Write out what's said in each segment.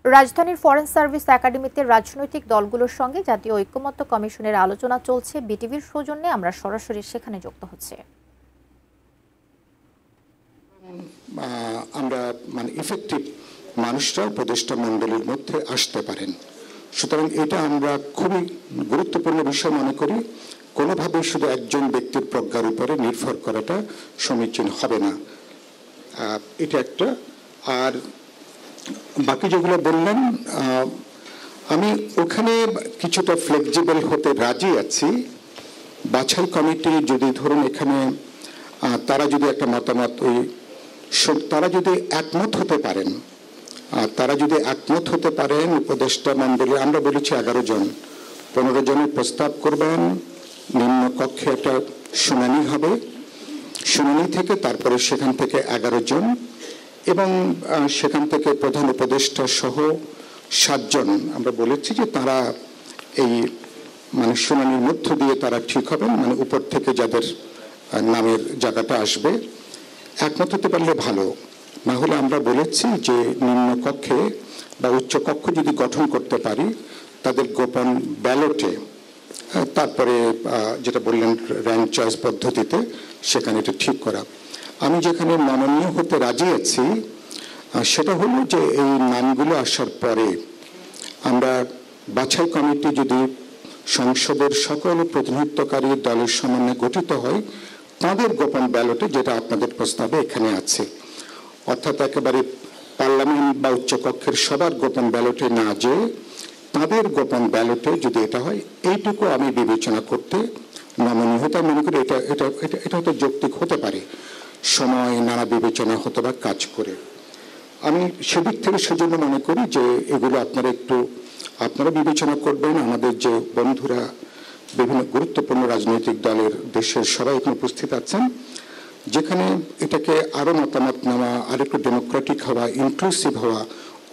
রাজধানীর foreign service একাডেমিতে রাজনৈতিক দলগুলোর সঙ্গে জাতীয় ঐকমত্য কমিশনের আলোচনা চলছে। বিটিভির সৌজন্যে আমরা সরাসরি সেখানে যুক্ত হচ্ছে। আমরা ইফেক্টিভ মানুষরা উপদেষ্টা মণ্ডলীর মধ্যে আসতে পারেন, সুতরাং এটা আমরা খুবই গুরুত্বপূর্ণ বিষয় মনে করি। কোনোভাবে শুধু একজন ব্যক্তির প্রজ্ঞার উপরে নির্ভর করাটা সমীচীন হবে না, এটা একটা। আর বাকি যেগুলো বললেন, আমি ওখানে কিছুটা ফ্লেক্সিবল হতে রাজি আছি। বাছাই কমিটি যদি ধরুন এখানে তারা যদি একটা মতামত তারা যদি একমত হতে পারেন উপদেষ্টা মণ্ডলী, আমরা বলেছি 11 জন, 15 জনের প্রস্তাব করবেন, নিম্ন কক্ষে একটা শুনানি হবে, শুনানি থেকে তারপরে সেখান থেকে 11 জন এবং সেখান থেকে প্রধান উপদেষ্টা সহ 7 জন আমরা বলেছি যে তারা এই শুনানির মধ্য দিয়ে তারা ঠিক হবেন, উপর থেকে যাদের নামের জায়গাটা আসবে। একমত হতে পারলে ভালো, না হলে আমরা বলেছি যে নিম্ন কক্ষে বা উচ্চ কক্ষ যদি গঠন করতে পারি তাদের গোপন ব্যালটে, তারপরে যেটা বললেন র্যাঙ্ক চয়েস পদ্ধতিতে সেখানে এটা ঠিক করা। আমি যেখানে নমনীয় হতে রাজি আছি সেটা হলো যে এই নামগুলো আসার পরে আমরা বাছাই কমিটি যদি সংসদের সকল প্রতিনিধিত্বকারী দলের সমন্বয়ে গঠিত হয়, তাদের গোপন ব্যালটে, যেটা আপনাদের প্রস্তাবে এখানে আছে, অর্থাৎ একেবারে পার্লামেন্ট বা উচ্চকক্ষের সবার গোপন ব্যালটে না যেয়ে তাদের গোপন ব্যালটে যদি এটা হয়, এইটুকু আমি বিবেচনা করতে নমনীয় হতে মনে করি। এটা হয়তো যৌক্তিক হতে পারে, সময় নানা বিবেচনা হতে বা কাজ করে। আমি সেদিক থেকে সেজন্য মনে করি যে এগুলো আপনারা বিবেচনা করবেন। আমাদের যে বন্ধুরা বিভিন্ন গুরুত্বপূর্ণ রাজনৈতিক দলের দেশের সবাই এখানে উপস্থিত আছেন, যেখানে এটাকে আরো মতামত নেওয়া, আরেকটু ডেমোক্রেটিক হওয়া, ইনক্লুসিভ হওয়া,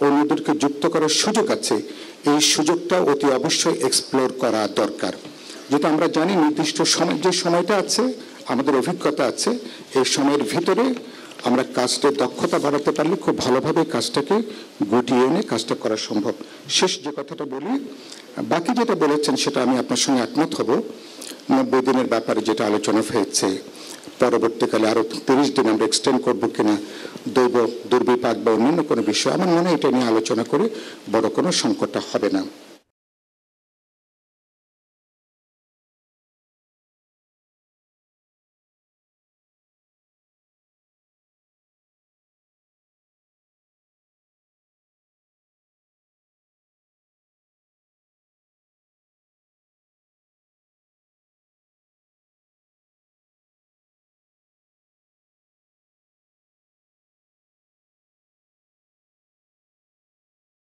অন্যদেরকে যুক্ত করার সুযোগ আছে, এই সুযোগটা অতি অবশ্যই এক্সপ্লোর করা দরকার। যেটা আমরা জানি নির্দিষ্ট সময়, যে সময়টা আছে, আমাদের অভিজ্ঞতা আছে, এই সময়ের ভিতরে আমরা কাজটার দক্ষতা বাড়াতে পারলে খুব ভালোভাবে কাজটাকে গুটিয়ে এনে কাজটা করা সম্ভব। শেষ যে কথাটা বলি, বাকি যেটা বলেছেন সেটা আমি আপনার সঙ্গে একমত হব। 90 দিনের ব্যাপারে যেটা আলোচনা হয়েছে, পরবর্তীকালে আরো 30 দিন আমরা এক্সটেন্ড করবো কিনা, দুর্বিপাক বা অন্যান্য কোনো বিষয়, আমার মনে হয় এটা নিয়ে আলোচনা করে বড় কোনো সংকটটা হবে না।